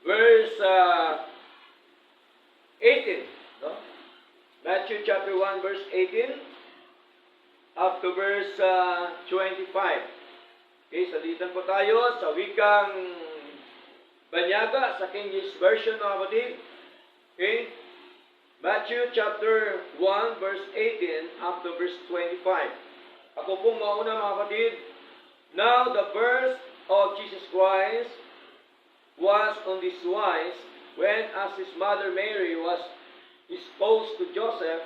verse 18. No? Matthew chapter 1, verse 18 up to verse 25. Okay, salitan po tayo sa wikang Banyaga sa King James Version, mga kapatid. Okay? Matthew chapter 1, verse 18 up to verse 25. Ako pong mauna, mga kapatid. Now the birth of Jesus Christ was on this wise, when as his mother Mary was espoused to Joseph,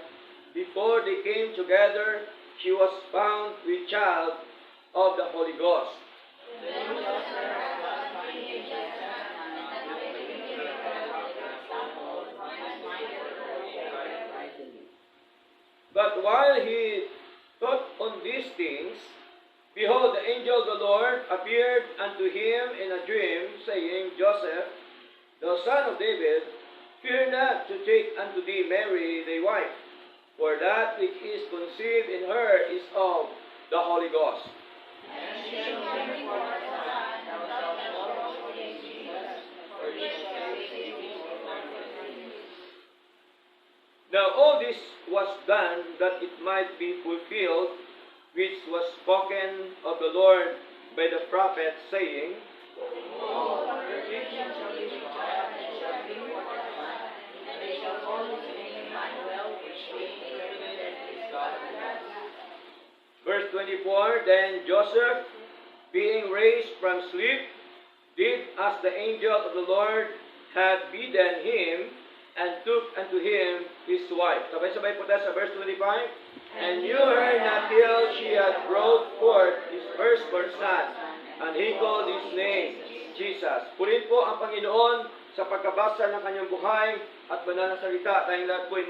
before they came together, she was found with child of the Holy Ghost. But while he thought on these things, behold, the angel of the Lord appeared unto him in a dream, saying, Joseph, thou son of David, fear not to take unto thee Mary thy wife, for that which is conceived in her is of the Holy Ghost. And she shall bring forth a son, thou shalt call his name Jesus, for he shall save his people from their sins. Now all this was done that it might be fulfilled, which was spoken of the Lord by the prophet, saying, Behold, a virgin shall be with child, and shall bring forth a son, and they shall call his name Emmanuel, which being interpreted is God with us. Verse 24, Then Joseph, being raised from sleep, did as the angel of the Lord had bidden him, and took unto him his wife. Sabay-sabay po tayo sa verse 25. And knew her not till she had brought forth his firstborn son, and he called his name Jesus. Purihin po ang Panginoon sa pagkabasa ng kanyang buhay at banal na salita. Tayong lahat po ay